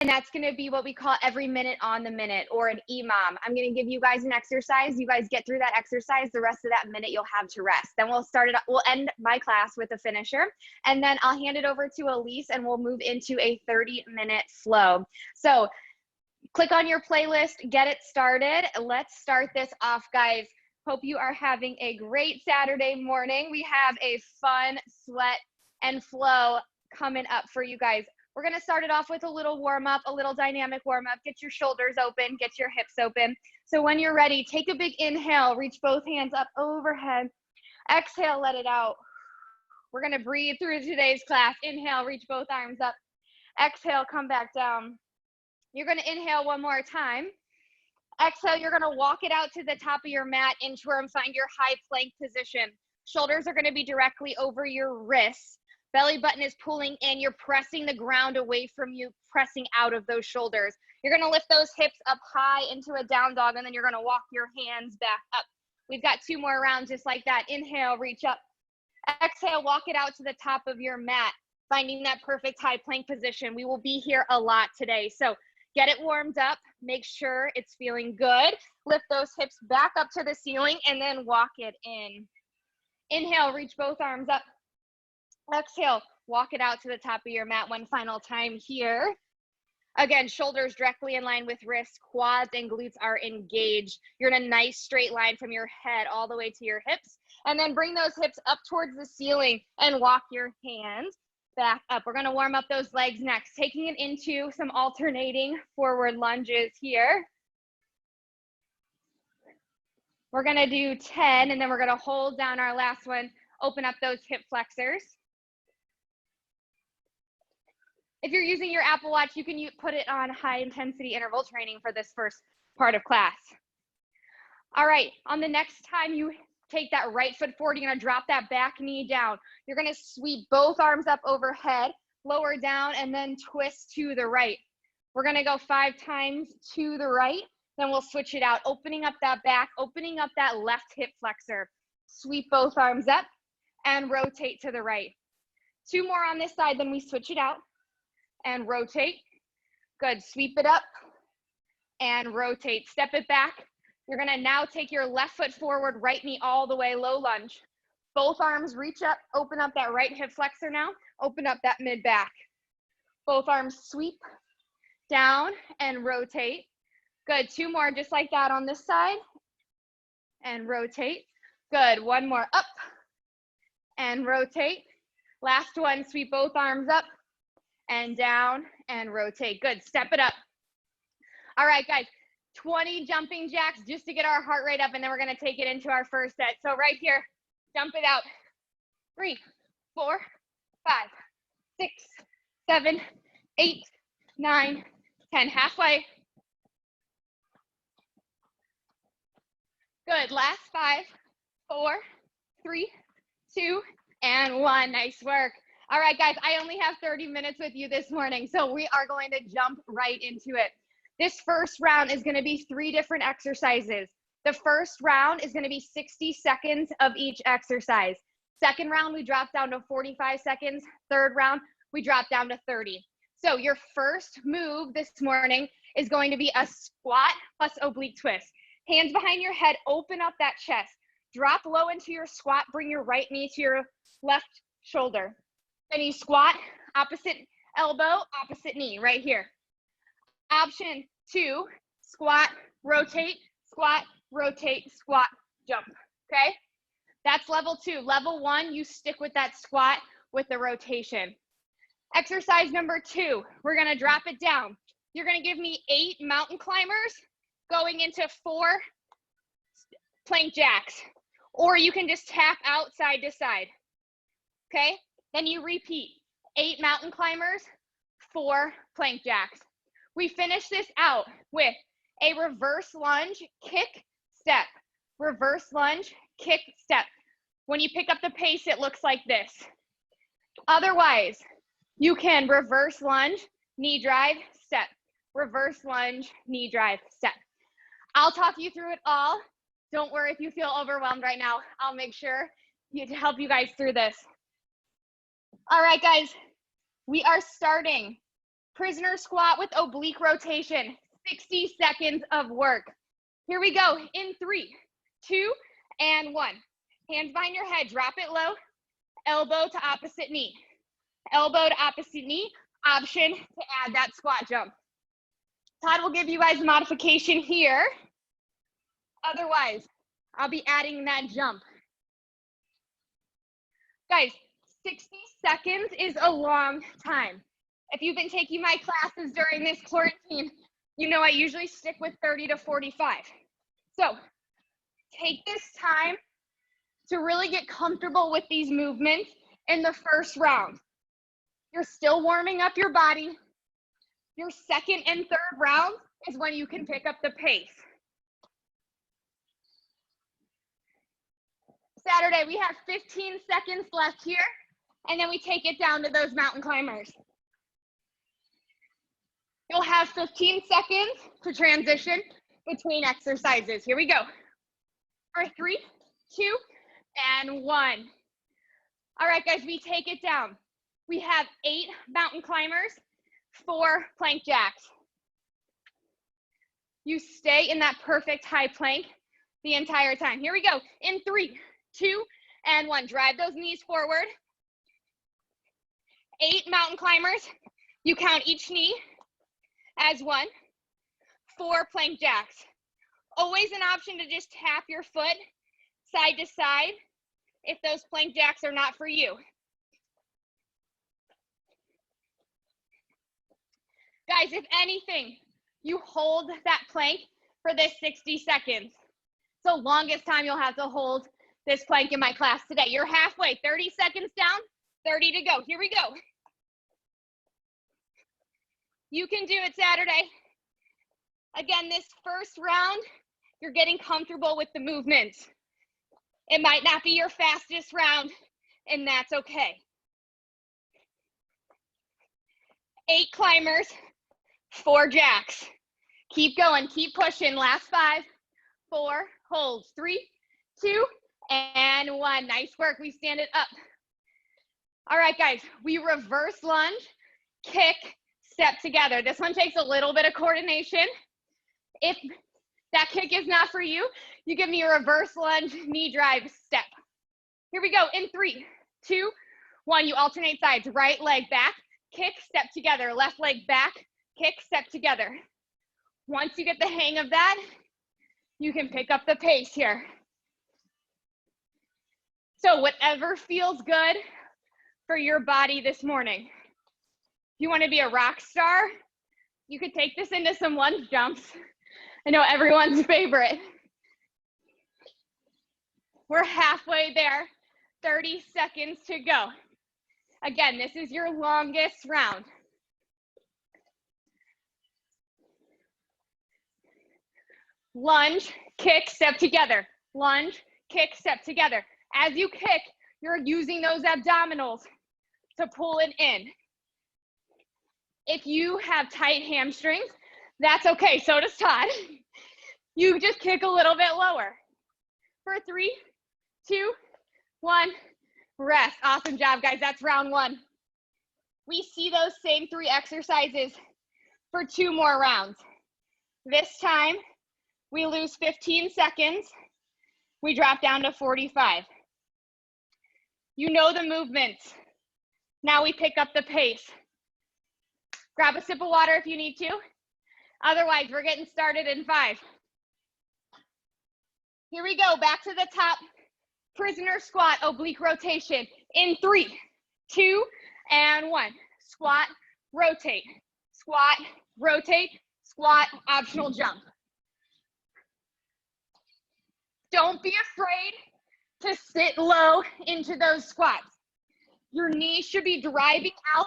And that's going to be what we call every minute on the minute, or an EMOM. I'm going to give you guys an exercise. You guys get through that exercise. The rest of that minute you'll have to rest. Then we'll end my class with a finisher. And then I'll hand it over to Elise and we'll move into a 30-minute flow. So click on your playlist, get it started. Let's start this off, guys. Hope you are having a great Saturday morning. We have a fun sweat and flow coming up for you guys. We're going to start it off with a little warm up, a little dynamic warm up. Get your shoulders open, get your hips open. So when you're ready, take a big inhale, reach both hands up overhead. Exhale, let it out. We're going to breathe through today's class. Inhale, reach both arms up. Exhale, come back down. You're going to inhale one more time. Exhale, you're going to walk it out to the top of your mat, inchworm, find your high plank position. Shoulders are going to be directly over your wrists. Belly button is pulling in. You're pressing the ground away from you, pressing out of those shoulders. You're going to lift those hips up high into a down dog, and then you're going to walk your hands back up. We've got 2 more rounds just like that. Inhale, reach up. Exhale, walk it out to the top of your mat, finding that perfect high plank position. We will be here a lot today. So get it warmed up. Make sure it's feeling good. Lift those hips back up to the ceiling and then walk it in. Inhale, reach both arms up. Exhale, walk it out to the top of your mat one final time here. Again, shoulders directly in line with wrists, quads and glutes are engaged. You're in a nice straight line from your head all the way to your hips. And then bring those hips up towards the ceiling and walk your hands back up. We're gonna warm up those legs next, taking it into some alternating forward lunges here. We're gonna do 10, and then we're gonna hold down our last one, open up those hip flexors. If you're using your Apple Watch, you can put it on high intensity interval training for this first part of class. All right, on the next time you take that right foot forward, you're gonna drop that back knee down. You're gonna sweep both arms up overhead, lower down, and then twist to the right. We're gonna go 5 times to the right, then we'll switch it out, opening up that back, opening up that left hip flexor. Sweep both arms up and rotate to the right. 2 more on this side, then we switch it out and rotate. Good, sweep it up and rotate. Step it back. You're gonna now take your left foot forward, right knee all the way, low lunge. Both arms reach up, open up that right hip flexor now, open up that mid back. Both arms sweep down and rotate. Good, 2 more just like that on this side and rotate. Good, 1 more up and rotate. Last one, sweep both arms up and down and rotate. Good, step it up. All right, guys, 20 jumping jacks just to get our heart rate up, and then we're gonna take it into our first set. So right here, jump it out. 3, 4, 5, 6, 7, 8, 9, 10, halfway. Good, last 5, 4, 3, 2, and 1, nice work. All right, guys, I only have 30 minutes with you this morning, so we are going to jump right into it. This first round is gonna be 3 different exercises. The first round is gonna be 60 seconds of each exercise. Second round, we drop down to 45 seconds. Third round, we drop down to 30. So your first move this morning is going to be a squat plus oblique twist. Hands behind your head, open up that chest. Drop low into your squat, bring your right knee to your left shoulder. Then you squat, opposite elbow, opposite knee, right here. Option 2, squat, rotate, squat, jump, okay? That's level 2. Level 1, you stick with that squat with the rotation. Exercise number 2, we're gonna drop it down. You're gonna give me 8 mountain climbers going into 4 plank jacks, or you can just tap out side to side, okay? Then you repeat, 8 mountain climbers, 4 plank jacks. We finish this out with a reverse lunge, kick, step. Reverse lunge, kick, step. When you pick up the pace, it looks like this. Otherwise, you can reverse lunge, knee drive, step. Reverse lunge, knee drive, step. I'll talk you through it all. Don't worry if you feel overwhelmed right now. I'll make sure to help you guys through this. All right, guys, we are starting Prisoner squat with oblique rotation. 60 seconds of work. Here we go. In 3, 2, and 1. Hands behind your head. Drop it low. Elbow to opposite knee. Elbow to opposite knee. Option to add that squat jump. Todd will give you guys a modification here. Otherwise, I'll be adding that jump. Guys, 60 seconds is a long time. If you've been taking my classes during this quarantine, you know I usually stick with 30 to 45. So take this time to really get comfortable with these movements in the first round. You're still warming up your body. Your second and third round is when you can pick up the pace. Saturday, we have 15 seconds left here, and then we take it down to those mountain climbers. You'll have 15 seconds to transition between exercises. Here we go. For 3, 2, and 1. All right, guys, we take it down. We have 8 mountain climbers, 4 plank jacks. You stay in that perfect high plank the entire time. Here we go. In 3, 2, and 1. Drive those knees forward. 8 mountain climbers. You count each knee as 1. 4 plank jacks. Always an option to just tap your foot side to side if those plank jacks are not for you. Guys, if anything, you hold that plank for this 60 seconds. It's the longest time you'll have to hold this plank in my class today. You're halfway, 30 seconds down, 30 to go. Here we go. You can do it Saturday. Again, this first round, you're getting comfortable with the movements. It might not be your fastest round, and that's okay. 8 climbers, 4 jacks. Keep going, keep pushing. Last 5, 4, hold. 3, 2, and 1. Nice work. We stand it up. All right, guys, we reverse lunge, kick, step together. This one takes a little bit of coordination. If that kick is not for you, you give me a reverse lunge, knee drive, step. Here we go. In 3, 2, 1. You alternate sides. Right leg back, kick, step together. Left leg back, kick, step together. Once you get the hang of that, you can pick up the pace here. So whatever feels good for your body this morning. If you want to be a rock star, you could take this into some lunge jumps. I know everyone's favorite. We're halfway there, 30 seconds to go. Again, this is your longest round. Lunge, kick, step together. Lunge, kick, step together. As you kick, you're using those abdominals to pull it in. If you have tight hamstrings, that's okay. So does Todd. You just kick a little bit lower. For 3, 2, 1, rest. Awesome job, guys. That's round 1. We see those same 3 exercises for 2 more rounds. This time, we lose 15 seconds. We drop down to 45. You know the movements. Now we pick up the pace. Grab a sip of water if you need to. Otherwise, we're getting started in 5. Here we go, back to the top. Prisoner squat, oblique rotation. In 3, 2, and 1. Squat, rotate. Squat, rotate. Squat, optional jump. Don't be afraid to sit low into those squats. Your knees should be driving out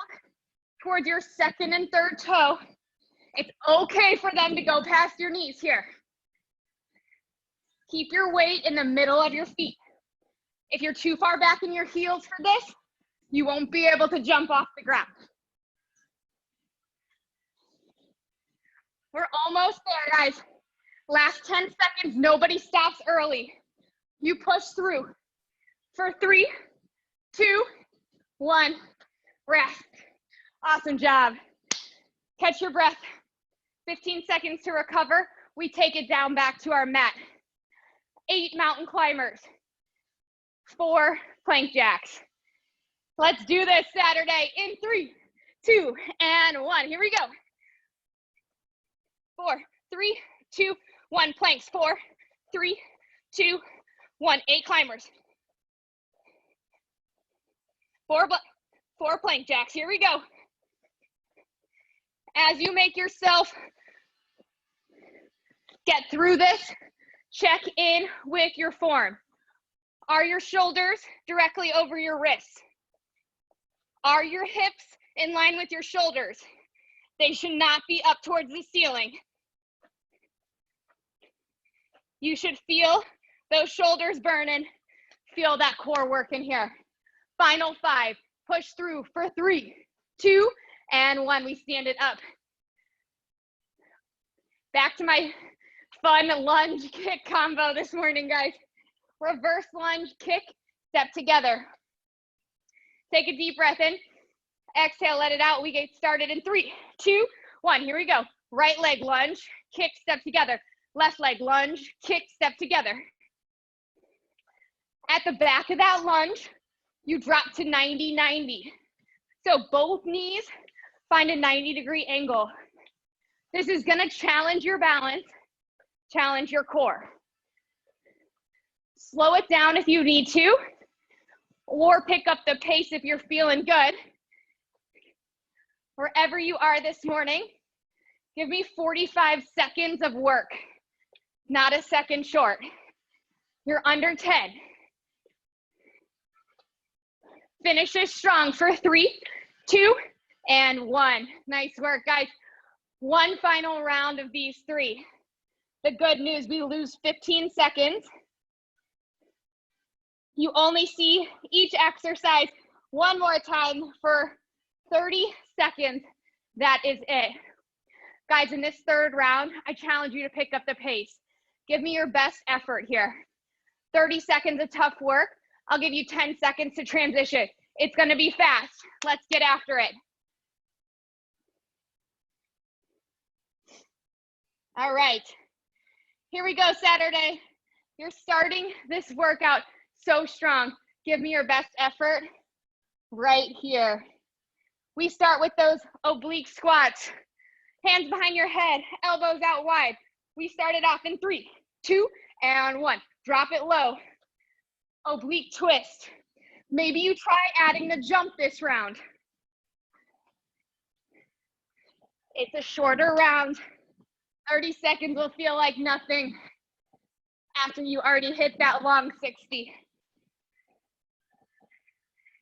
towards your second and third toe. It's okay for them to go past your knees here. Keep your weight in the middle of your feet. If you're too far back in your heels for this, you won't be able to jump off the ground. We're almost there, guys. Last 10 seconds, nobody stops early. You push through. For 3, 2, 1, rest. Awesome job. Catch your breath. 15 seconds to recover. We take it down back to our mat. 8 mountain climbers. 4 plank jacks. Let's do this Saturday in 3, 2, and 1. Here we go. 4, 3, 2, 1. Planks. 4, 3, 2, 1. 8 climbers. 4 plank jacks. Here we go. As you make yourself get through this, check in with your form. Are your shoulders directly over your wrists? Are your hips in line with your shoulders? They should not be up towards the ceiling. You should feel those shoulders burning. Feel that core work in here. Final 5. Push through for 3, 2, and 1. We stand it up. Back to my fun lunge kick combo this morning, guys. Reverse lunge, kick, step together. Take a deep breath in. Exhale, let it out. We get started in 3, 2, 1. Here we go. Right leg lunge, kick, step together. Left leg lunge, kick, step together. At the back of that lunge, you drop to 90-90. So both knees find a 90-degree angle. This is gonna challenge your balance, challenge your core. Slow it down if you need to, or pick up the pace if you're feeling good. Wherever you are this morning, give me 45 seconds of work, not a second short. You're under 10. Finish this strong for 3, 2, and 1. Nice work, guys. One final round of these 3. The good news, we lose 15 seconds. You only see each exercise one more time for 30 seconds. That is it. Guys, in this 3rd round, I challenge you to pick up the pace. Give me your best effort here. 30 seconds of tough work. I'll give you 10 seconds to transition. It's gonna be fast. Let's get after it. All right, here we go, Saturday. You're starting this workout so strong. Give me your best effort right here. We start with those oblique squats. Hands behind your head, elbows out wide. We started off in 3, 2, and 1. Drop it low. Oblique twist. Maybe you try adding the jump this round. It's a shorter round. 30 seconds will feel like nothing after you already hit that long 60.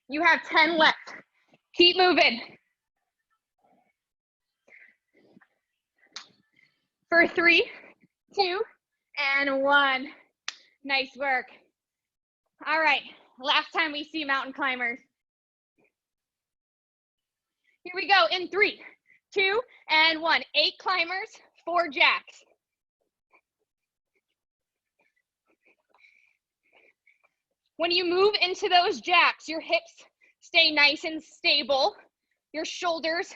You have 10 left. Keep moving. For 3, 2, and 1. Nice work. All right, last time we see mountain climbers. Here we go in 3, 2, and 1. 8 climbers, 4 jacks. When you move into those jacks, your hips stay nice and stable. Your shoulders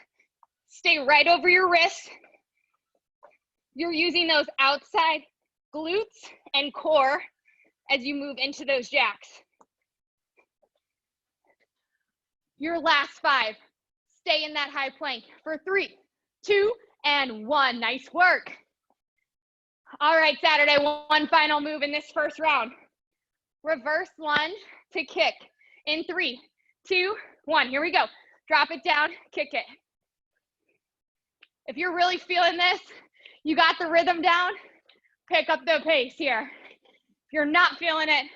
stay right over your wrists. You're using those outside glutes and core as you move into those jacks. Your last 5, stay in that high plank for 3, 2, and 1. Nice work. All right, Saturday, one final move in this first round. Reverse lunge to kick in 3, 2, 1. Here we go. Drop it down, kick it. If you're really feeling this, you got the rhythm down, pick up the pace here. If you're not feeling it,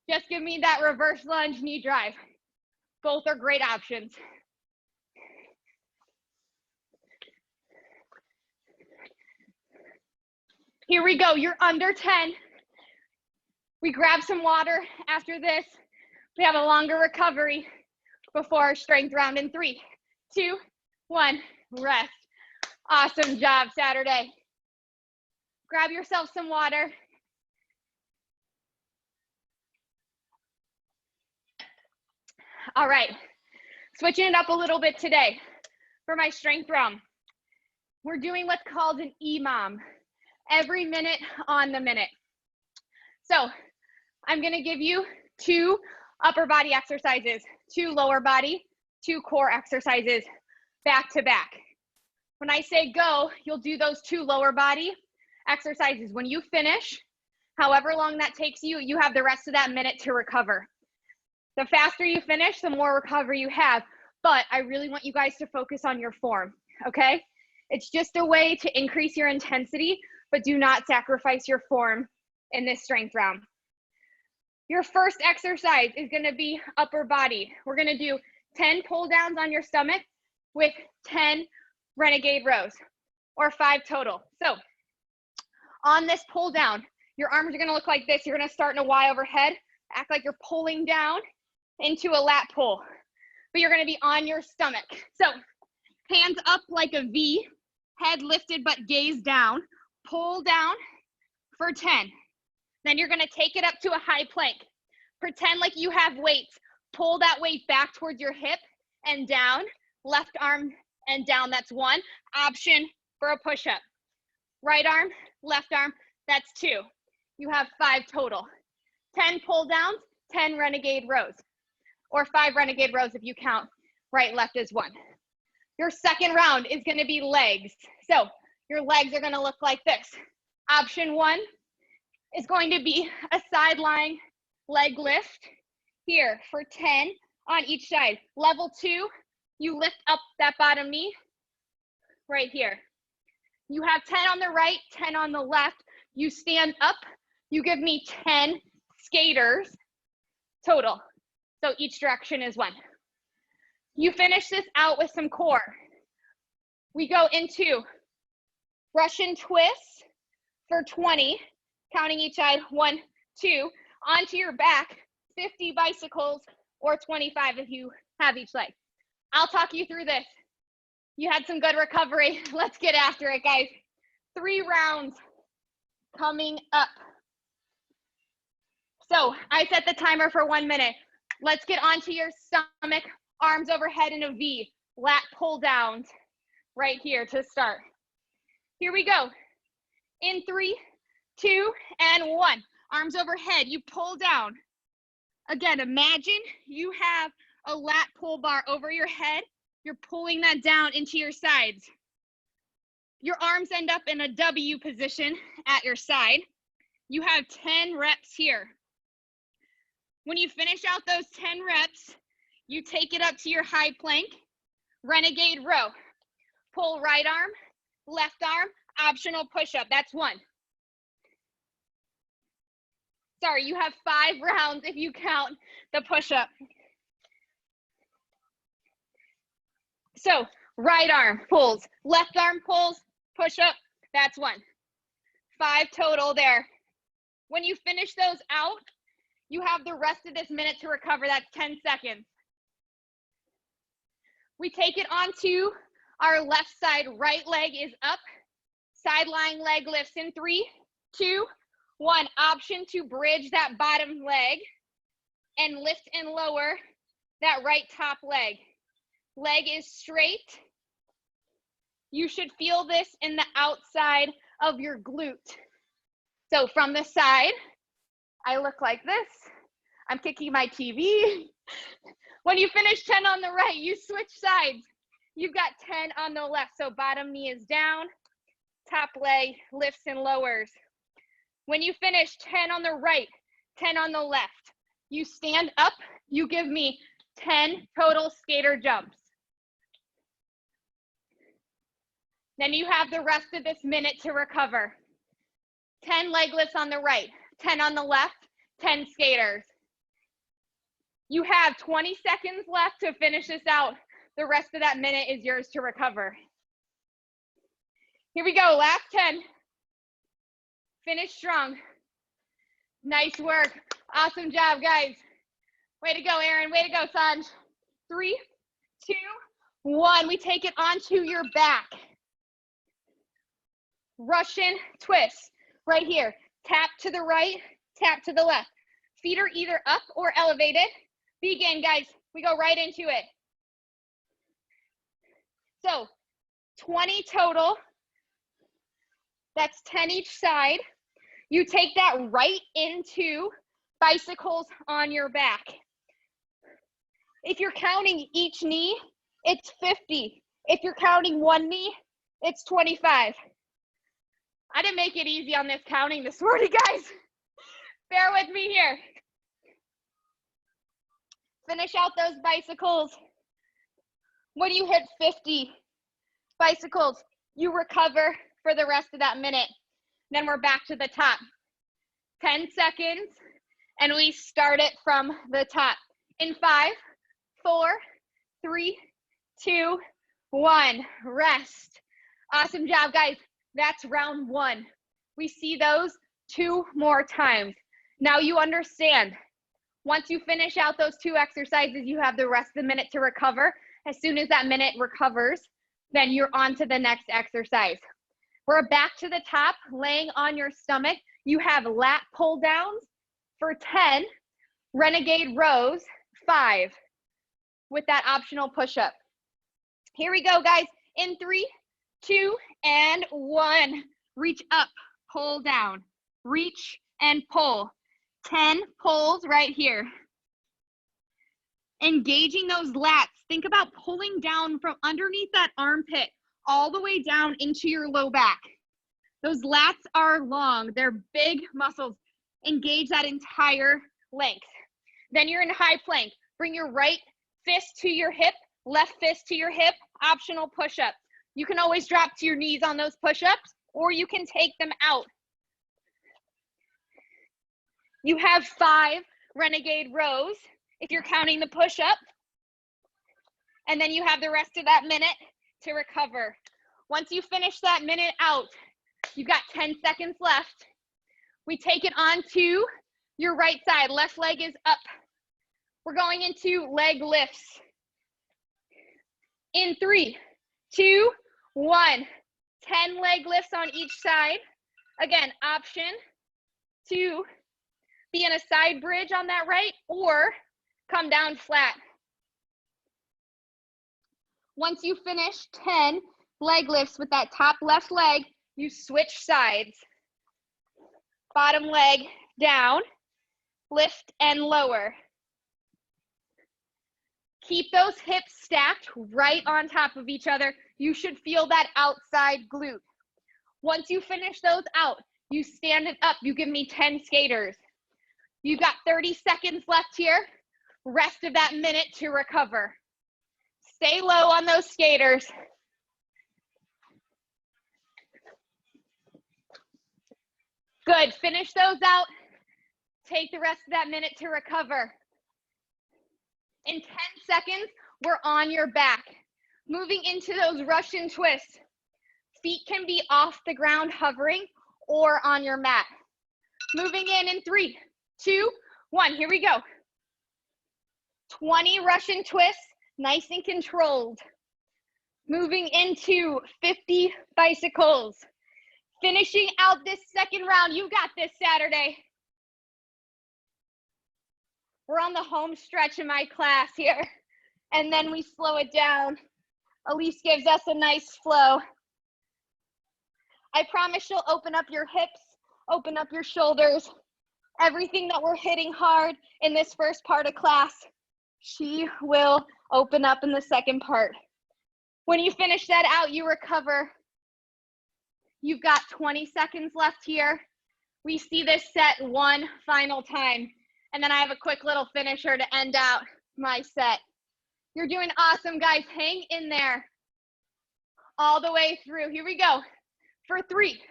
just give me that reverse lunge knee drive. Both are great options. Here we go, you're under 10. We grab some water after this. We have a longer recovery before our strength round in 3, 2, 1, rest. Awesome job, Saturday. Grab yourself some water. All right, switching it up a little bit today for my strength round. We're doing what's called an EMOM, every minute on the minute. So I'm gonna give you 2 upper body exercises, 2 lower body, 2 core exercises back to back. When I say go, you'll do those 2 lower body exercises. When you finish, however long that takes you, you have the rest of that minute to recover. The faster you finish, the more recovery you have. But I really want you guys to focus on your form, okay? It's just a way to increase your intensity, but do not sacrifice your form in this strength round. Your first exercise is gonna be upper body. We're gonna do 10 pull downs on your stomach with 10 renegade rows, or 5 total. So on this pull down, your arms are gonna look like this. You're gonna start in a Y overhead, act like you're pulling down into a lat pull, but you're gonna be on your stomach. So hands up like a V, head lifted but gaze down, pull down for 10. Then you're gonna take it up to a high plank. Pretend like you have weights. Pull that weight back towards your hip and down, left arm and down, that's 1. Option for a push-up. Right arm, left arm, that's 2. You have 5 total. 10 pull downs, 10 renegade rows, or 5 renegade rows if you count right, left as 1. Your second round is gonna be legs. So your legs are gonna look like this. Option 1 is going to be a side lying leg lift here for 10 on each side. Level 2, you lift up that bottom knee right here. You have 10 on the right, 10 on the left. You stand up, you give me 10 skaters total. So each direction is 1. You finish this out with some core. We go into Russian twists for 20, counting each side, 1, 2, onto your back, 50 bicycles, or 25 if you have each leg. I'll talk you through this. You had some good recovery. Let's get after it, guys. 3 rounds coming up. So I set the timer for 1 minute. Let's get onto your stomach, arms overhead in a V, lat pull downs right here to start. Here we go. In 3, 2, and 1. Arms overhead, you pull down. Again, imagine you have a lat pull bar over your head. You're pulling that down into your sides. Your arms end up in a W position at your side. You have 10 reps here. When you finish out those 10 reps, you take it up to your high plank, renegade row. Pull right arm, left arm, optional push-up, that's 1. Sorry, you have 5 rounds if you count the push-up. So right arm pulls, left arm pulls, push-up, that's 1. 5 total there. When you finish those out, you have the rest of this minute to recover. That's 10 seconds. We take it onto our left side. Right leg is up. Side lying leg lifts in 3, 2, 1. Option to bridge that bottom leg and lift and lower that right top leg. Leg is straight. You should feel this in the outside of your glute. So from the side, I look like this. I'm kicking my TV. When you finish 10 on the right, you switch sides. You've got 10 on the left. So bottom knee is down, top leg lifts and lowers. When you finish 10 on the right, 10 on the left, you stand up, you give me 10 total skater jumps. Then you have the rest of this minute to recover. 10 leg lifts on the right, 10 on the left, 10 skaters. You have 20 seconds left to finish this out. The rest of that minute is yours to recover. Here we go, last 10. Finish strong. Nice work. Awesome job, guys. Way to go, Aaron. Way to go, Sanj. 3, 2, 1. We take it onto your back. Russian twist right here. Tap to the right, tap to the left. Feet are either up or elevated. Begin, guys. We go right into it. So 20 total That's 10 each side. You take that right into bicycles on your back. If you're counting each knee, it's 50. If you're counting one knee, it's 25. I didn't make it easy on this counting this morning, guys. Bear with me here. Finish out those bicycles. When you hit 50 bicycles, you recover for the rest of that minute. Then we're back to the top. 10 seconds, and we start it from the top. In 5, 4, 3, 2, 1. Rest. Awesome job, guys. That's round 1. We see those 2 more times. Now you understand. Once you finish out those 2 exercises, you have the rest of the minute to recover. As soon as that minute recovers, then you're on to the next exercise. We're back to the top, laying on your stomach. You have lat pull downs for 10, renegade rows, 5, with that optional push-up. Here we go, guys. In 3, 2, and 1. Reach up, pull down, reach and pull. 10 pulls right here. Engaging those lats. Think about pulling down from underneath that armpit all the way down into your low back. Those lats are long. They're big muscles. Engage that entire length. Then you're in high plank. Bring your right fist to your hip, left fist to your hip, optional push-up. You can always drop to your knees on those push-ups, or you can take them out. You have 5 renegade rows if you're counting the push-up. And then you have the rest of that minute to recover. Once you finish that minute out, you've got 10 seconds left. We take it onto your right side. Left leg is up. We're going into leg lifts. In 3, 2, 1. 10 leg lifts on each side. Again, option to be in a side bridge on that right or come down flat. Once you finish 10 leg lifts with that top left leg, you switch sides. Bottom leg down, lift and lower. Keep those hips stacked right on top of each other. You should feel that outside glute. Once you finish those out, you stand it up. You give me 10 skaters. You've got 30 seconds left here. Rest of that minute to recover. Stay low on those skaters. Good, finish those out. Take the rest of that minute to recover. In 10 seconds, we're on your back. Moving into those Russian twists. Feet can be off the ground hovering or on your mat. Moving in 3, 2, 1, here we go. 20 Russian twists, nice and controlled. Moving into 50 bicycles. Finishing out this second round. You got this, Saturday. We're on the home stretch in my class here, and then we slow it down. Elise gives us a nice flow. I promise she'll open up your hips, open up your shoulders. Everything that we're hitting hard in this first part of class, she will open up in the second part. When you finish that out, you recover. You've got 20 seconds left here. We see this set one final time, and then I have a quick little finisher to end out my set. You're doing awesome, guys. Hang in there all the way through. Here we go for 3,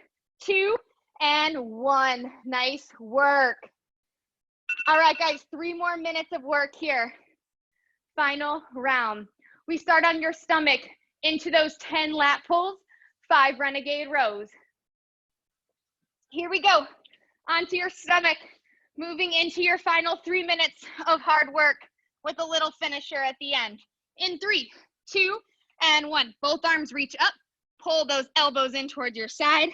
2, and 1. Nice work. All right, guys, 3 more minutes of work here. Final round. We start on your stomach into those 10 lat pulls, 5 renegade rows. Here we go. Onto your stomach, moving into your final 3 minutes of hard work with a little finisher at the end. In 3, 2, and 1. Both arms reach up. Pull those elbows in towards your side.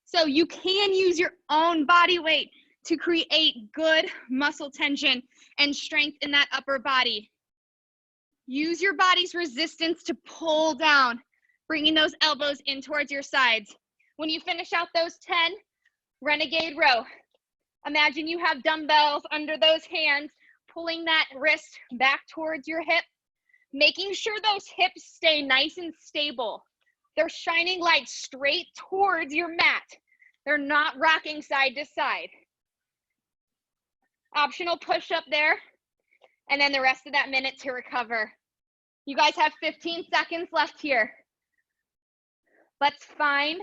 So you can use your own body weight to create good muscle tension and strength in that upper body. Use your body's resistance to pull down. bringing those elbows in towards your sides. When you finish out those 10, renegade row. Imagine you have dumbbells under those hands, pulling that wrist back towards your hip, making sure those hips stay nice and stable. They're shining light straight towards your mat. They're not rocking side to side. Optional push up there, and then the rest of that minute to recover. You guys have 15 seconds left here. Let's find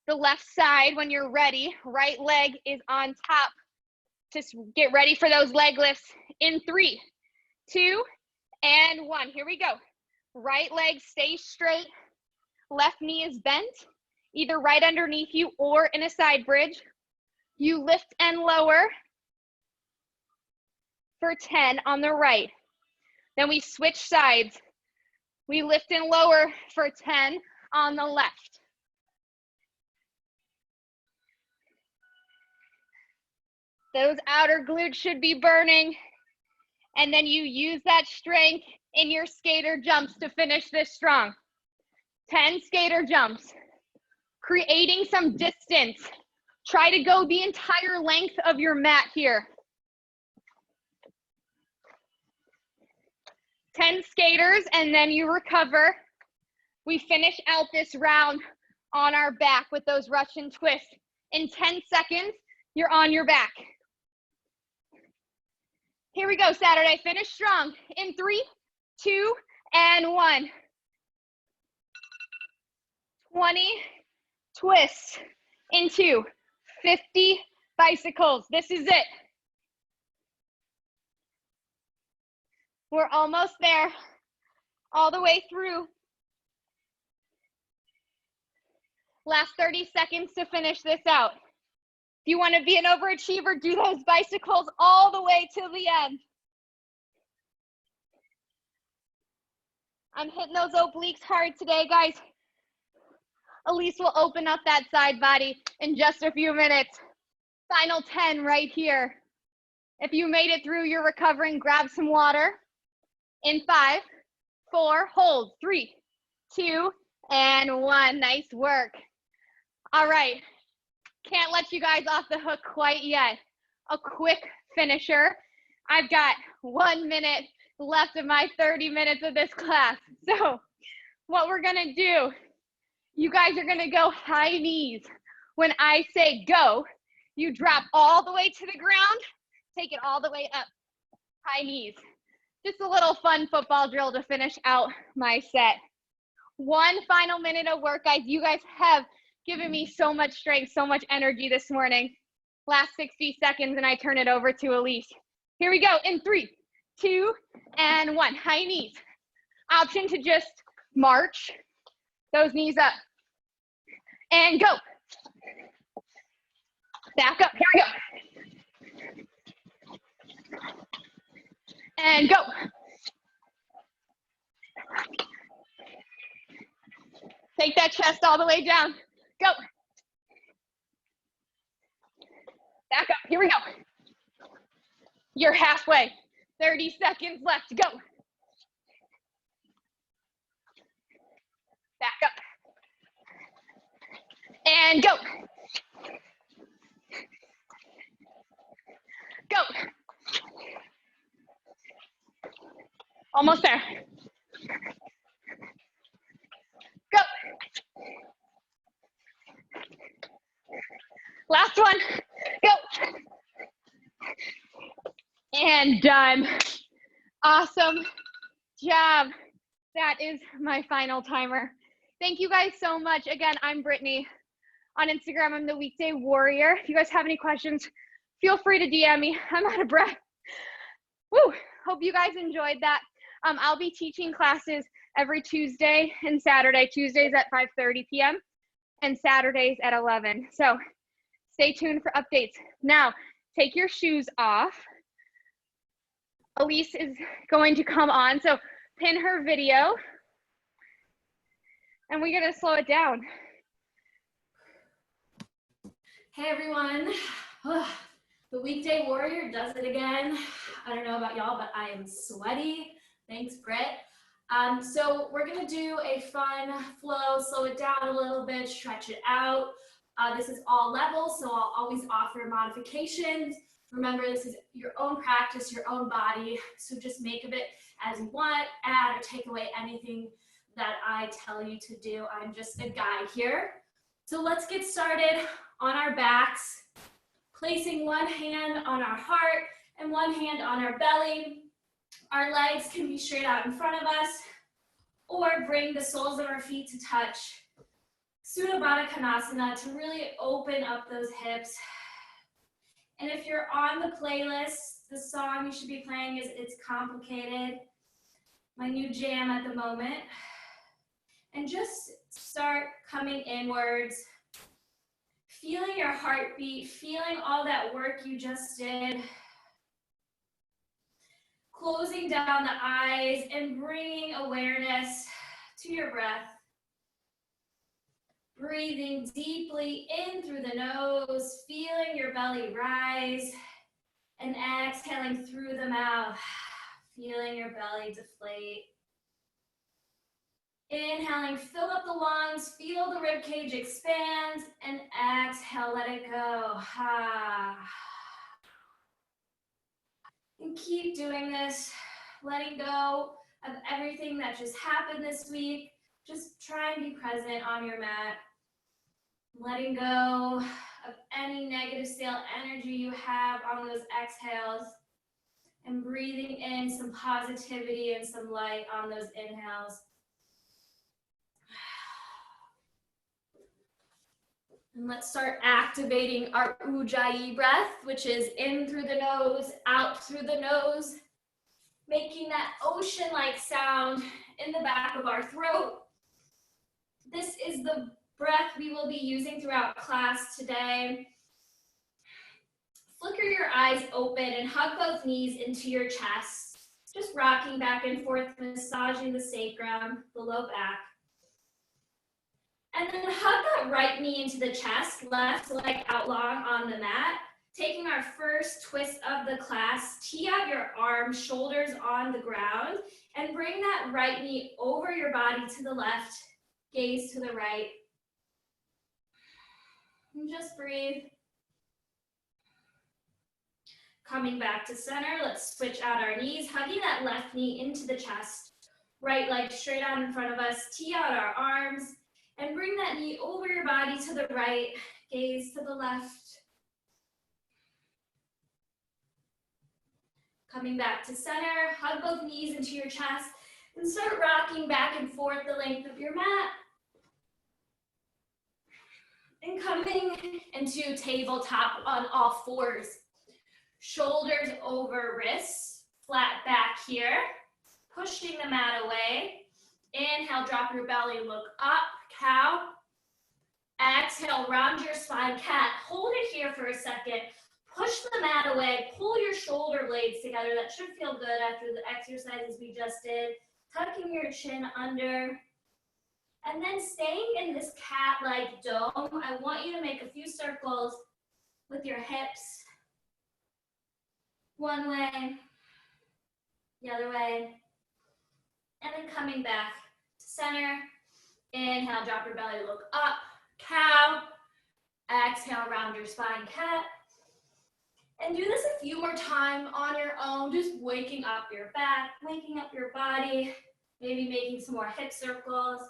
the left side when you're ready. Right leg is on top. Just get ready for those leg lifts in 3, 2, and 1. Here we go. Right leg stays straight. Left knee is bent, either right underneath you or in a side bridge. You lift and lower for 10 on the right. Then we switch sides. We lift and lower for 10 on the left. Those outer glutes should be burning. And then you use that strength in your skater jumps to finish this strong. 10 skater jumps, creating some distance. Try to go the entire length of your mat here. 10 skaters, and then you recover. We finish out this round on our back with those Russian twists. In 10 seconds, you're on your back. Here we go, Saturday. Finish strong. In 3, 2, and 1. 20 twists into 50 bicycles. This is it. We're almost there, all the way through. Last 30 seconds to finish this out. If you want to be an overachiever, do those bicycles all the way to the end. I'm hitting those obliques hard today, guys. Elise will open up that side body in just a few minutes. Final 10 right here. If you made it through, you're recovering, grab some water. In 5, 4, hold, 3, 2, and 1. Nice work. All right, can't let you guys off the hook quite yet. A quick finisher. I've got 1 minute left of my 30 minutes of this class. So what we're gonna do, you guys are gonna go high knees. When I say go, you drop all the way to the ground, take it all the way up, high knees. Just a little fun football drill to finish out my set. 1 final minute of work, guys. You guys have given me so much strength, so much energy this morning. Last 60 seconds and I turn it over to Elise. Here we go in 3, 2, and 1. High knees. Option to just march those knees up. And go. Back up. Here we go. And go. Take that chest all the way down. Go. Back up. Here we go. You're halfway. 30 seconds left. Go. Back up. And go. Go. Almost there. Go. Last one. Go. And done. Awesome job. That is my final timer. Thank you guys so much. Again, I'm Brittany. On Instagram, I'm the Weekday Warrior. If you guys have any questions, feel free to DM me. I'm out of breath. Woo. Hope you guys enjoyed that. I'll be teaching classes every Tuesday and Saturday. Tuesdays at 5:30 p.m. and Saturdays at 11. So stay tuned for updates. Now, take your shoes off. Elise is going to come on. So pin her video. And we're going to slow it down. Hey everyone. The Weekday Warrior does it again. I don't know about y'all, but I am sweaty. Thanks, Britt. So we're gonna do a fun flow, slow it down a little bit, stretch it out. This is all levels, so I'll always offer modifications. Remember, this is your own practice, your own body, so just make of it as you want, add or take away anything that I tell you to do. I'm just a guide here. So let's get started on our backs, placing one hand on our heart and one hand on our belly. Our legs can be straight out in front of us, or bring the soles of our feet to touch. Supta Baddha Konasana to really open up those hips. And if you're on the playlist, the song you should be playing is It's Complicated, my new jam at the moment. And just start coming inwards, feeling your heartbeat, feeling all that work you just did. Closing down the eyes and bringing awareness to your breath. Breathing deeply in through the nose, feeling your belly rise, and exhaling through the mouth, feeling your belly deflate. Inhaling, fill up the lungs, feel the rib cage expand, and exhale, let it go. And keep doing this, letting go of everything that just happened this week. Just try and be present on your mat. Letting go of any negative stale energy you have on those exhales. And breathing in some positivity and some light on those inhales. And let's start activating our Ujjayi breath, which is in through the nose, out through the nose, making that ocean-like sound in the back of our throat. This is the breath we will be using throughout class today. Flicker your eyes open and hug both knees into your chest, just rocking back and forth, massaging the sacrum, the low back. And then hug that right knee into the chest, left leg out long on the mat. Taking our first twist of the class, tee out your arms, shoulders on the ground, and bring that right knee over your body to the left, gaze to the right. And just breathe. Coming back to center, let's switch out our knees, hugging that left knee into the chest. Right leg straight out in front of us, tee out our arms, and bring that knee over your body to the right, gaze to the left. Coming back to center, hug both knees into your chest, and start rocking back and forth the length of your mat. And coming into tabletop on all fours. Shoulders over wrists, flat back here, pushing the mat away. Inhale, drop your belly, look up, cow. Exhale, round your spine, cat. Hold it here for a second. Push the mat away, pull your shoulder blades together. That should feel good after the exercises we just did. Tucking your chin under. And then staying in this cat-like dome, I want you to make a few circles with your hips. One way, the other way. And then coming back to center. Inhale, drop your belly, look up, cow. Exhale, round your spine, cat. And do this a few more times on your own, just waking up your back, waking up your body, maybe making some more hip circles.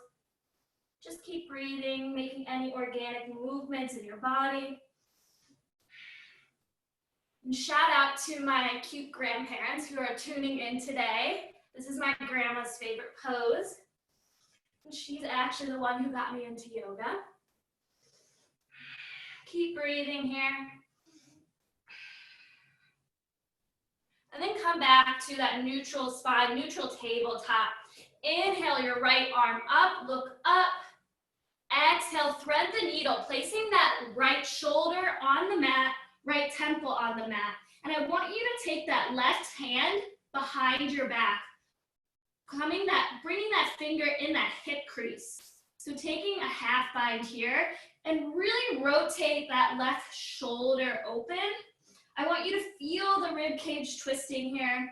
Just keep breathing, making any organic movements in your body. And shout out to my cute grandparents who are tuning in today. This is my grandma's favorite pose. And she's actually the one who got me into yoga. Keep breathing here. And then come back to that neutral spine, neutral tabletop. Inhale your right arm up, look up. Exhale, thread the needle, placing that right shoulder on the mat, right temple on the mat. And I want you to take that left hand behind your back, bringing that finger in that hip crease. So taking a half bind here and really rotate that left shoulder open. I want you to feel the rib cage twisting here.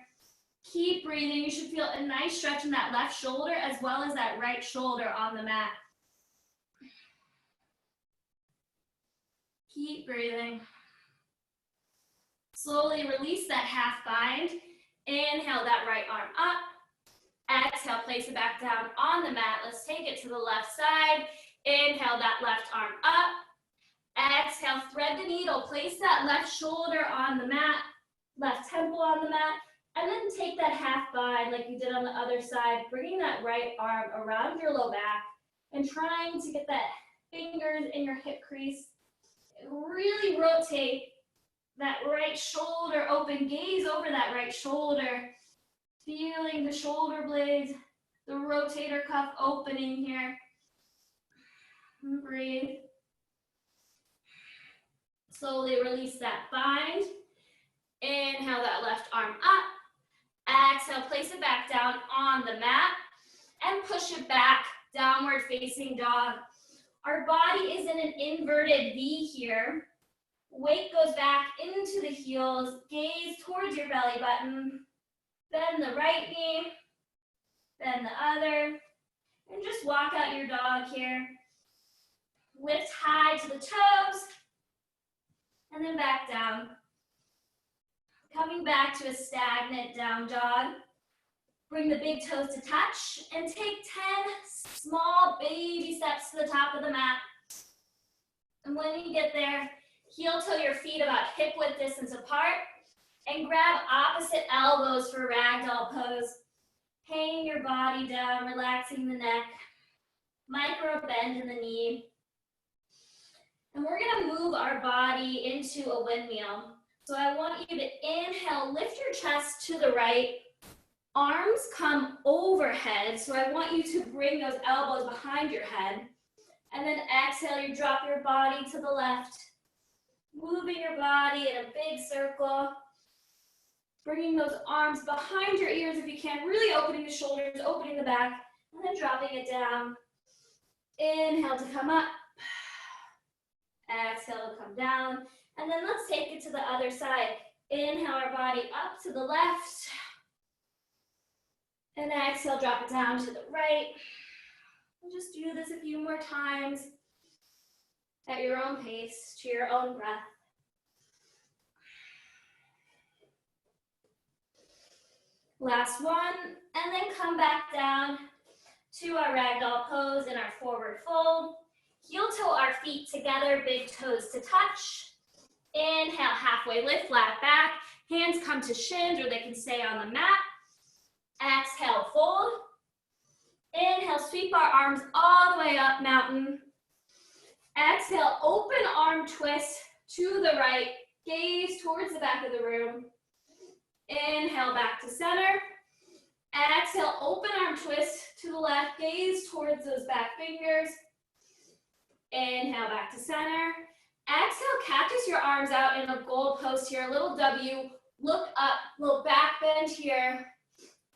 Keep breathing. You should feel a nice stretch in that left shoulder as well as that right shoulder on the mat. Keep breathing. Slowly release that half bind. Inhale that right arm up. Exhale, place it back down on the mat. Let's take it to the left side. Inhale that left arm up. Exhale, thread the needle. Place that left shoulder on the mat, left temple on the mat, and then take that half bind like you did on the other side, bringing that right arm around your low back and trying to get that fingers in your hip crease. And really rotate that right shoulder open, gaze over that right shoulder, feeling the shoulder blades, the rotator cuff opening here. And breathe. Slowly release that bind. Inhale that left arm up. Exhale, place it back down on the mat and push it back, downward facing dog. Our body is in an inverted V here. Weight goes back into the heels, gaze towards your belly button, bend the right knee, bend the other, and just walk out your dog here. Lift high to the toes, and then back down. Coming back to a stagnant down dog. Bring the big toes to touch and take 10 small baby steps to the top of the mat. And when you get there, heel toe your feet about hip width distance apart and grab opposite elbows for ragdoll pose. Hanging your body down, relaxing the neck, micro bend in the knee. And we're gonna move our body into a windmill. So I want you to inhale, lift your chest to the right, arms come overhead. So I want you to bring those elbows behind your head. And then exhale, you drop your body to the left, moving your body in a big circle. Bringing those arms behind your ears if you can, really opening the shoulders, opening the back, and then dropping it down. Inhale to come up. Exhale to come down. And then let's take it to the other side. Inhale our body up to the left. And exhale, drop it down to the right. And just do this a few more times at your own pace, to your own breath. Last one, and then come back down to our ragdoll pose in our forward fold. Heel toe our feet together, big toes to touch. Inhale, halfway lift, flat back. Hands come to shins or they can stay on the mat. Exhale, fold. Inhale, sweep our arms all the way up, mountain. Exhale, open arm twist to the right. Gaze towards the back of the room. Inhale, back to center. Exhale, open arm twist to the left. Gaze towards those back fingers. Inhale, back to center. Exhale, cactus your arms out in a goal post here, a little W. Look up, little back bend here.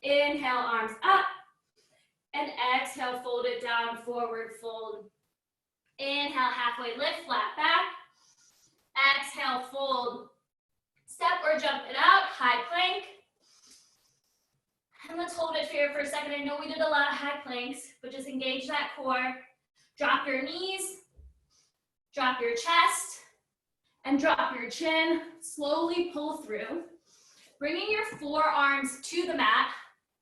Inhale, arms up. And exhale, fold it down, forward fold. Inhale, halfway lift, flat back. Exhale, fold. Step or jump it out, high plank. And let's hold it here for a second. I know we did a lot of high planks, but just engage that core. Drop your knees, drop your chest, and drop your chin. Slowly pull through. Bringing your forearms to the mat,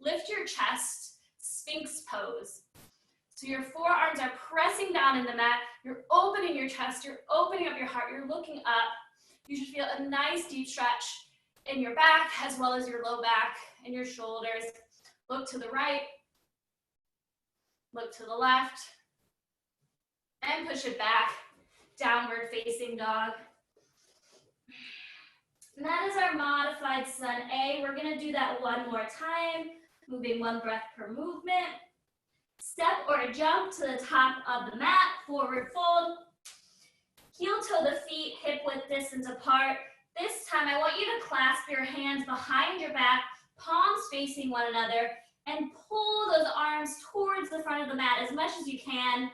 lift your chest, Sphinx pose. So your forearms are pressing down in the mat. You're opening your chest, you're opening up your heart, you're looking up. You should feel a nice deep stretch in your back as well as your low back and your shoulders. Look to the right, look to the left, and push it back, downward facing dog. And that is our modified Sun A. We're gonna do that one more time, moving one breath per movement. Step or jump to the top of the mat, forward fold. Heel toe the feet, hip width distance apart. This time I want you to clasp your hands behind your back, palms facing one another, and pull those arms towards the front of the mat as much as you can.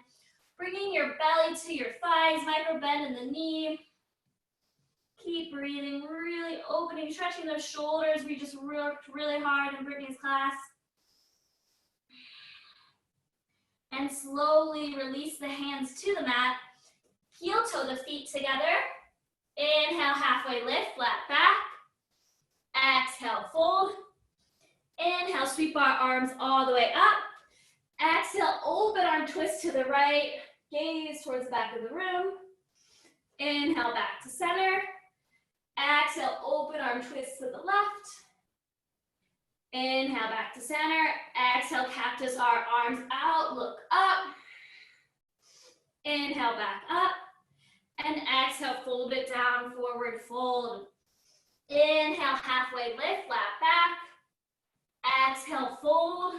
Bringing your belly to your thighs, micro bend in the knee. Keep breathing, really opening, stretching those shoulders. We just worked really hard in Brittany's class. And slowly release the hands to the mat. Heel toe the feet together. Inhale, halfway lift, flat back. Exhale, fold. Inhale, sweep our arms all the way up. Exhale, open arm twist to the right. Gaze towards the back of the room. Inhale, back to center. Exhale, open arm twist to the left. Inhale, back to center. Exhale, cactus our arms out, look up. Inhale, back up. And exhale, fold it down, forward fold. Inhale, halfway lift, flat back. Exhale, fold.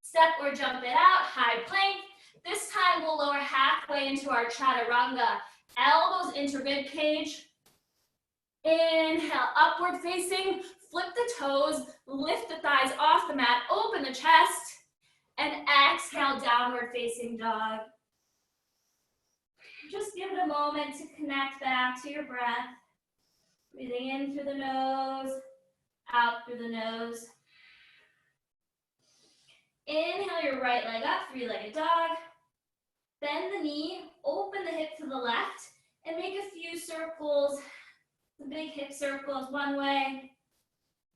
Step or jump it out, high plank. This time we'll lower halfway into our chaturanga. Elbows into rib cage. Inhale, upward facing. Flip the toes, lift the thighs off the mat, open the chest. And exhale, downward facing dog. Just give it a moment to connect back to your breath. Breathing in through the nose, out through the nose. Inhale your right leg up, three-legged dog. Bend the knee, open the hip to the left, and make a few circles. Some big hip circles, one way,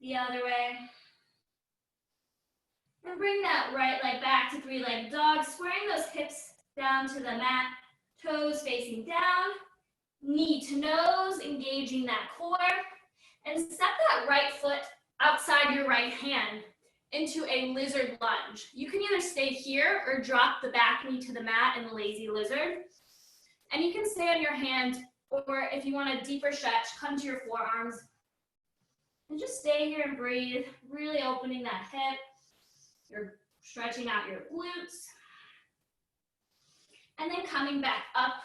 the other way. And bring that right leg back to three-legged dog, squaring those hips down to the mat, toes facing down, knee to nose, engaging that core, and step that right foot outside your right hand into a lizard lunge. You can either stay here or drop the back knee to the mat in the lazy lizard. And you can stay on your hand, or if you want a deeper stretch, come to your forearms. And just stay here and breathe, really opening that hip. You're stretching out your glutes. And then coming back up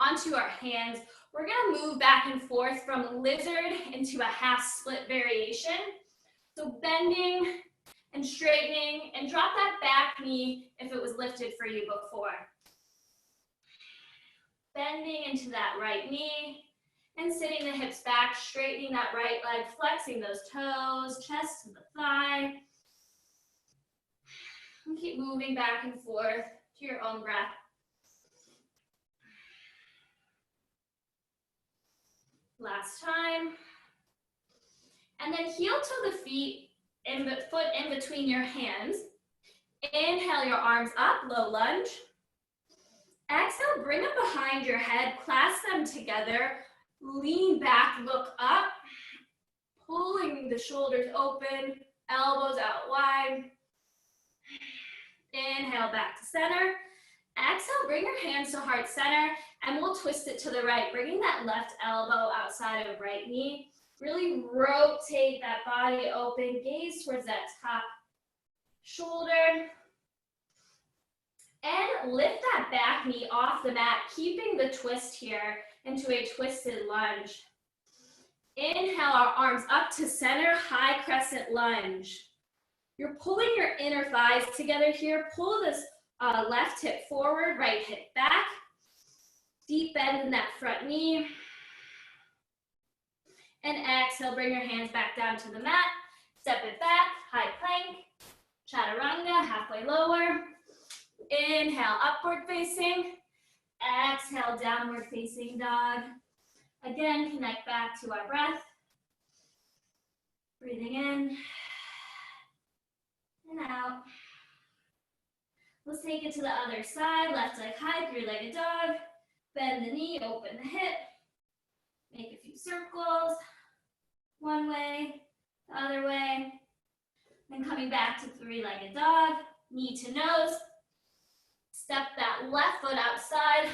onto our hands, we're gonna move back and forth from lizard into a half split variation. So bending and straightening, and drop that back knee if it was lifted for you before. Bending into that right knee, and sitting the hips back, straightening that right leg, flexing those toes, chest to the thigh. And keep moving back and forth to your own breath. Last time. And then heel toe the feet, foot in between your hands. Inhale your arms up, low lunge. Exhale, bring them behind your head, clasp them together, lean back, look up, pulling the shoulders open, elbows out wide. Inhale, back to center. Exhale, bring your hands to heart center, and we'll twist it to the right, bringing that left elbow outside of right knee. Really rotate that body open, gaze towards that top shoulder. And lift that back knee off the mat, keeping the twist here into a twisted lunge. Inhale our arms up to center, high crescent lunge. You're pulling your inner thighs together here. Pull this left hip forward, right hip back. Deep bend in that front knee. And exhale, bring your hands back down to the mat. Step it back, high plank. Chaturanga, halfway lower. Inhale, upward facing. Exhale, downward facing dog. Again, connect back to our breath. Breathing in and out. Let's take it to the other side. Left leg high, three-legged dog. Bend the knee, open the hip. Make a few circles. One way, the other way. Then coming back to three-legged dog. Knee to nose. Step that left foot outside,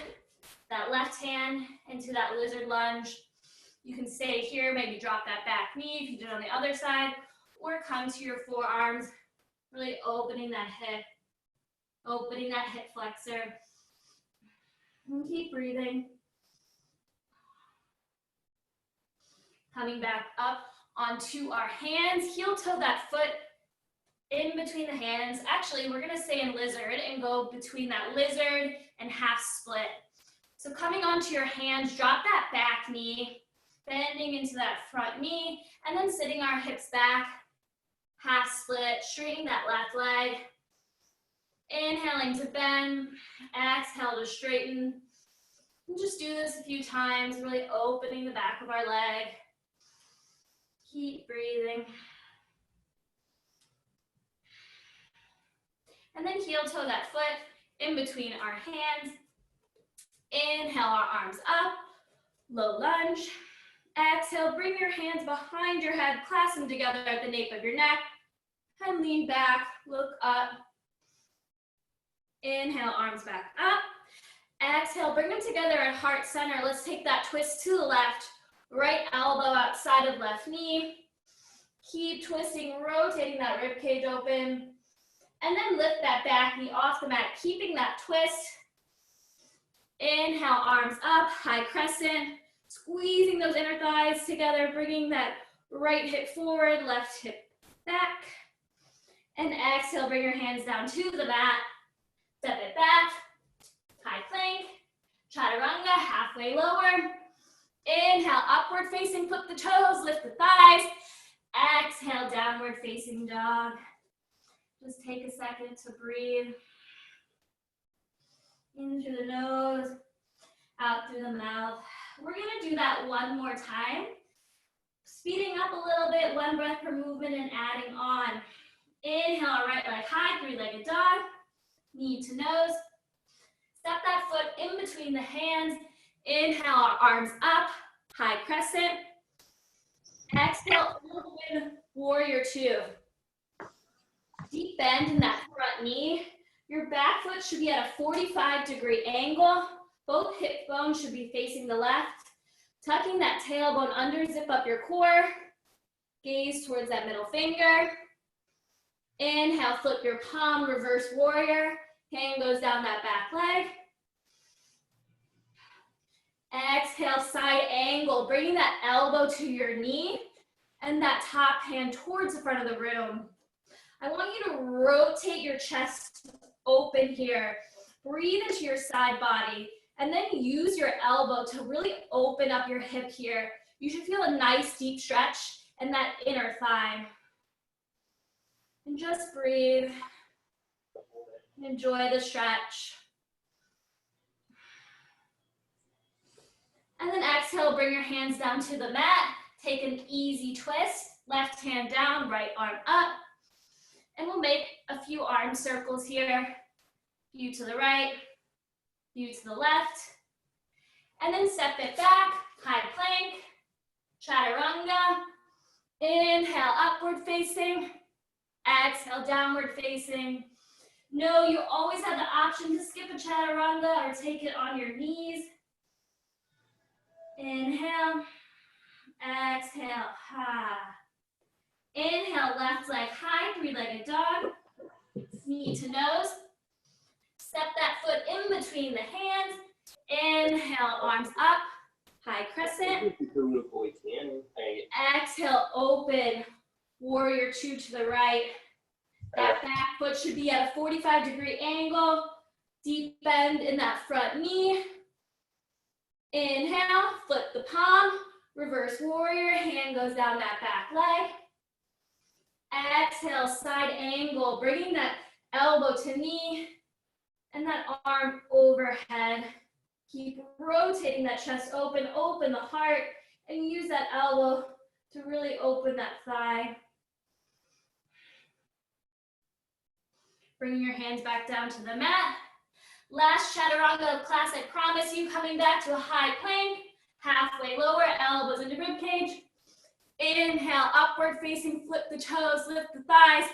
that left hand into that lizard lunge. You can stay here, maybe drop that back knee if you did it on the other side, or come to your forearms, really opening that hip flexor. And keep breathing. Coming back up onto our hands, heel toe that foot in between the hands. Actually, we're gonna stay in lizard and go between that lizard and half split. So coming onto your hands, drop that back knee, bending into that front knee, and then sitting our hips back, half split, straightening that left leg. Inhaling to bend, exhale to straighten. And just do this a few times, really opening the back of our leg. Keep breathing. And then heel toe that foot in between our hands. Inhale our arms up, low lunge. Exhale, bring your hands behind your head, clasp them together at the nape of your neck, and lean back, look up. Inhale, arms back up. Exhale, bring them together at heart center. Let's take that twist to the left, right elbow outside of left knee. Keep twisting, rotating that rib cage open. And then lift that back knee off the mat, keeping that twist. Inhale, arms up, high crescent. Squeezing those inner thighs together, bringing that right hip forward, left hip back. And exhale, bring your hands down to the mat. Step it back, high plank, chaturanga, halfway lower. Inhale, upward facing, flip the toes, lift the thighs. Exhale, downward facing dog. Just take a second to breathe. In through the nose, out through the mouth. We're gonna do that one more time. Speeding up a little bit, one breath per movement and adding on. Inhale, right leg high, three-legged dog. Knee to nose. Step that foot in between the hands. Inhale, our arms up, high crescent. Exhale, open, warrior two. Deep bend in that front knee. Your back foot should be at a 45-degree angle. Both hip bones should be facing the left. Tucking that tailbone under, zip up your core. Gaze towards that middle finger. Inhale, flip your palm, reverse warrior. Hand goes down that back leg. Exhale, side angle, bringing that elbow to your knee and that top hand towards the front of the room. I want you to rotate your chest open here. Breathe into your side body and then use your elbow to really open up your hip here. You should feel a nice deep stretch in that inner thigh. And just breathe. Enjoy the stretch. And then exhale, bring your hands down to the mat. Take an easy twist. Left hand down, right arm up. And we'll make a few arm circles here. Few to the right, few to the left. And then step it back, high plank, chaturanga. Inhale, upward facing. Exhale, downward facing. No, you always have the option to skip a chaturanga or take it on your knees. Inhale, exhale, high. Inhale, left leg high, three-legged dog. Knee to nose. Step that foot in between the hands. Inhale, arms up, high crescent. Exhale, open, warrior two to the right. That back foot should be at a 45-degree angle. Deep bend in that front knee. Inhale, flip the palm, reverse warrior, hand goes down that back leg. Exhale, side angle, bringing that elbow to knee and that arm overhead. Keep rotating that chest open, open the heart, and use that elbow to really open that thigh. Bring your hands back down to the mat. Last chaturanga of class, I promise you, coming back to a high plank, halfway lower, elbows into rib cage. Inhale, upward facing, flip the toes, lift the thighs.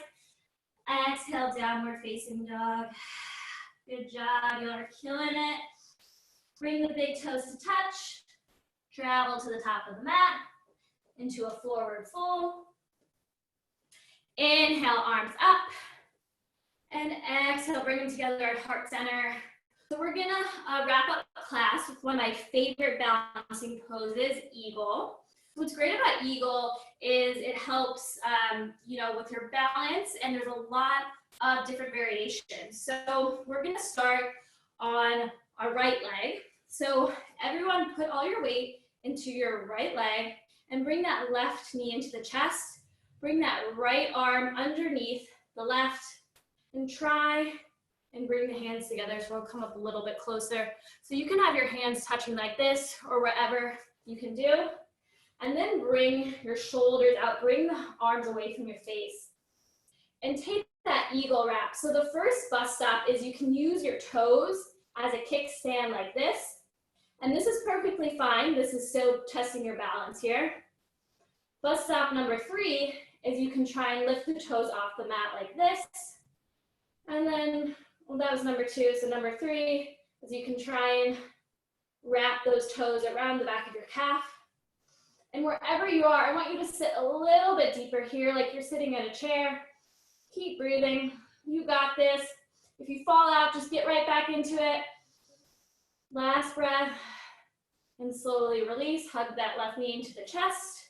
Exhale, downward facing dog. Good job, you are killing it. Bring the big toes to touch. Travel to the top of the mat into a forward fold. Inhale, arms up. And exhale, bring them together at heart center. So we're gonna wrap up class with one of my favorite balancing poses, Eagle. What's great about Eagle is it helps, with your balance, and there's a lot of different variations. So we're gonna start on our right leg. So everyone put all your weight into your right leg and bring that left knee into the chest. Bring that right arm underneath the left and try and bring the hands together. So we'll come up a little bit closer. So you can have your hands touching like this or whatever you can do. And then bring your shoulders out, bring the arms away from your face. And take that eagle wrap. So the first bus stop is you can use your toes as a kickstand like this. And this is perfectly fine. This is still testing your balance here. Bus stop number 3 is you can try and lift the toes off the mat like this. And then, well, that was number 2. So number 3 is you can try and wrap those toes around the back of your calf. And wherever you are, I want you to sit a little bit deeper here, like you're sitting in a chair. Keep breathing. You got this. If you fall out, just get right back into it. Last breath. And slowly release. Hug that left knee into the chest.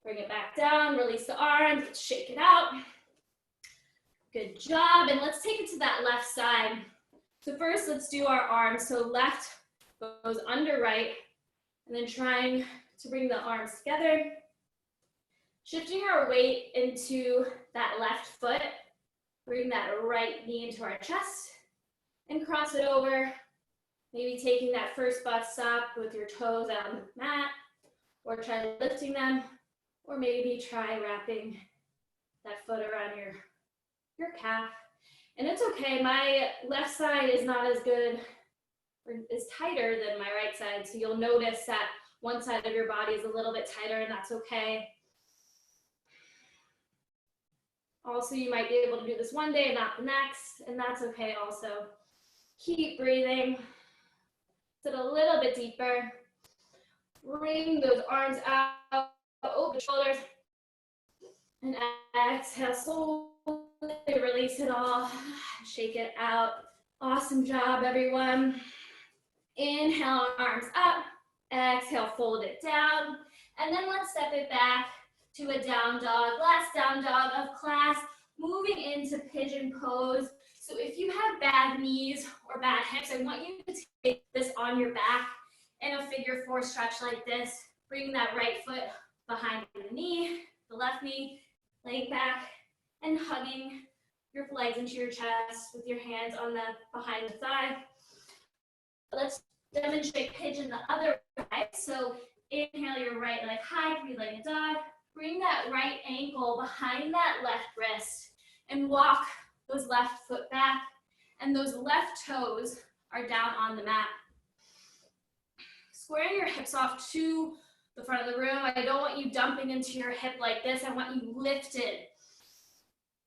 Bring it back down. Release the arms. Let's shake it out. Good job. And let's take it to that left side. So first, let's do our arms. So left goes under right. And then trying to bring the arms together. Shifting our weight into that left foot. Bring that right knee into our chest. And cross it over. Maybe taking that first butt stop with your toes out on the mat. Or try lifting them. Or maybe try wrapping that foot around your calf. And it's okay, my left side is not as good, or is tighter than my right side. So you'll notice that one side of your body is a little bit tighter, and that's okay. Also, you might be able to do this one day and not the next, and that's okay also. Keep breathing. Sit a little bit deeper. Bring those arms out, open the shoulders. And exhale, slowly release it all. Shake it out. Awesome job, everyone. Inhale, arms up. Exhale, fold it down. And then let's step it back to a down dog. Last down dog of class. Moving into pigeon pose. So if you have bad knees or bad hips, I want you to take this on your back in a figure 4 stretch like this. Bring that right foot behind the knee, the left knee, laying back and hugging your legs into your chest with your hands on the behind the thigh. Let's demonstrate pigeon the other way. So inhale your right leg high, 3-legged dog. Bring that right ankle behind that left wrist and walk those left foot back. And those left toes are down on the mat. Squaring your hips off to the front of the room. I don't want you dumping into your hip like this. I want you lifted.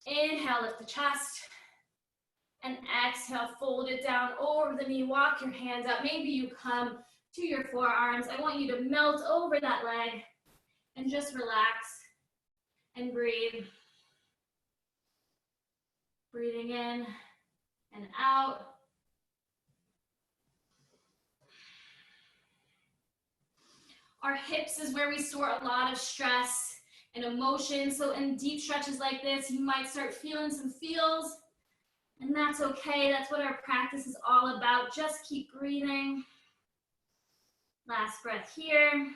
Inhale, lift the chest. And exhale, fold it down over the knee. Walk your hands up. Maybe you come to your forearms. I want you to melt over that leg and just relax and breathe. Breathing in and out. Our hips is where we store a lot of stress and emotion. So in deep stretches like this, you might start feeling some feels, and that's okay. That's what our practice is all about. Just keep breathing. Last breath here.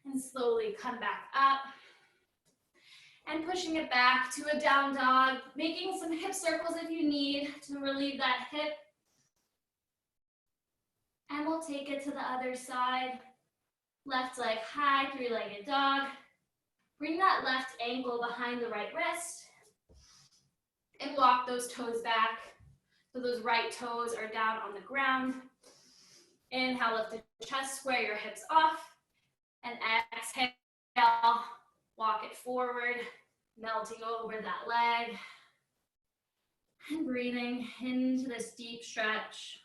And slowly come back up. And pushing it back to a down dog, making some hip circles if you need to relieve that hip. And we'll take it to the other side. Left leg high, 3-legged dog. Bring that left ankle behind the right wrist. And walk those toes back. So those right toes are down on the ground. Inhale, lift the chest, square your hips off. And exhale, walk it forward, melting over that leg. And breathing into this deep stretch.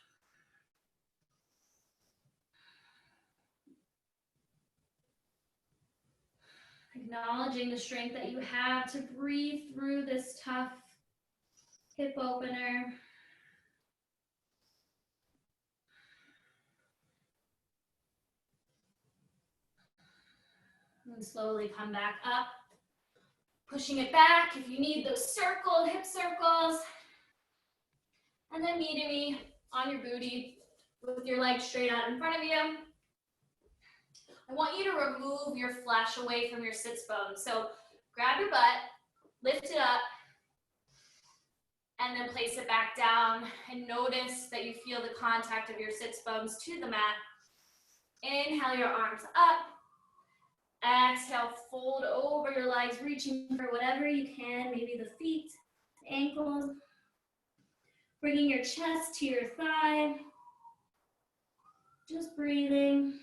Acknowledging the strength that you have to breathe through this tough hip opener. And slowly come back up. Pushing it back if you need those circled hip circles. And then meeting me on your booty with your legs straight out in front of you. I want you to remove your flesh away from your sits bones. So grab your butt, lift it up, and then place it back down. And notice that you feel the contact of your sits bones to the mat. Inhale your arms up. Exhale, fold over your legs, reaching for whatever you can, maybe the feet, ankles. Bringing your chest to your thigh. Just breathing.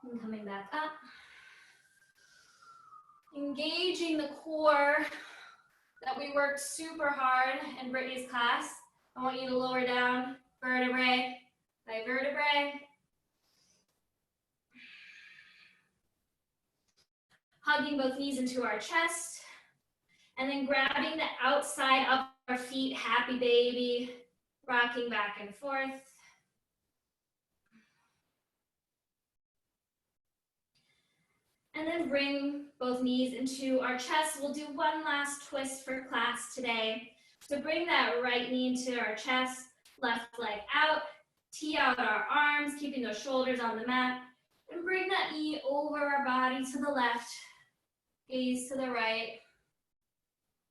And coming back up. Engaging the core that we worked super hard in Brittany's class. I want you to lower down vertebrae by vertebrae. Hugging both knees into our chest. And then grabbing the outside of our feet, happy baby, rocking back and forth. And then bring both knees into our chest. We'll do one last twist for class today. So bring that right knee into our chest, left leg out, tee out our arms, keeping those shoulders on the mat, and bring that knee over our body to the left, gaze to the right.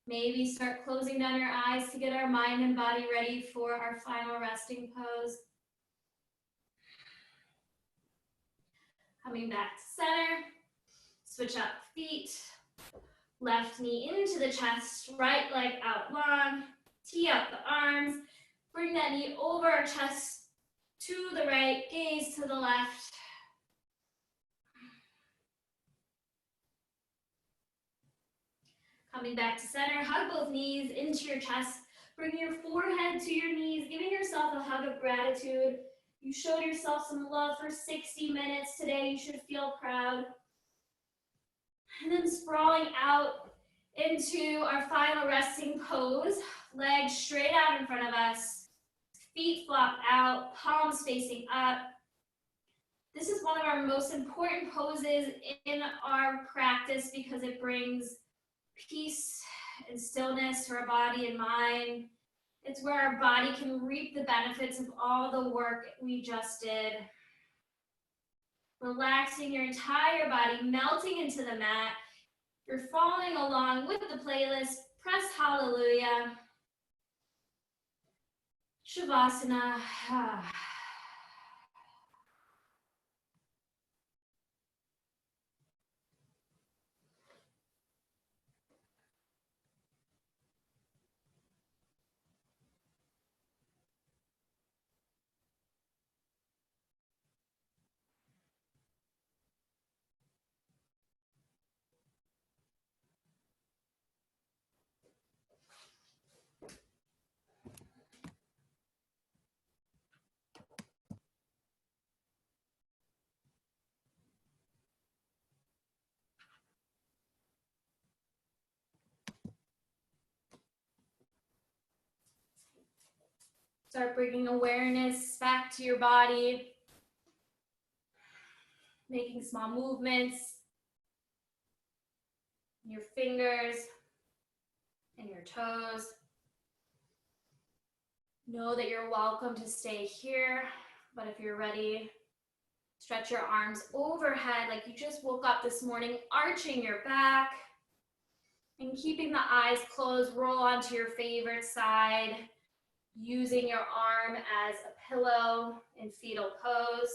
Maybe start closing down your eyes to get our mind and body ready for our final resting pose. Coming back to center. Switch up feet, left knee into the chest, right leg out long, tee up the arms, bring that knee over our chest to the right, gaze to the left. Coming back to center, hug both knees into your chest, bring your forehead to your knees, giving yourself a hug of gratitude. You showed yourself some love for 60 minutes today, you should feel proud. And then sprawling out into our final resting pose. Legs straight out in front of us. Feet flop out, palms facing up. This is one of our most important poses in our practice because it brings peace and stillness to our body and mind. It's where our body can reap the benefits of all the work we just did. Relaxing your entire body, melting into the mat. You're following along with the playlist. Press hallelujah. Shavasana. Start bringing awareness back to your body, making small movements, your fingers and your toes. Know that you're welcome to stay here, but if you're ready, stretch your arms overhead like you just woke up this morning, arching your back, and keeping the eyes closed, roll onto your favorite side, using your arm as a pillow in fetal pose.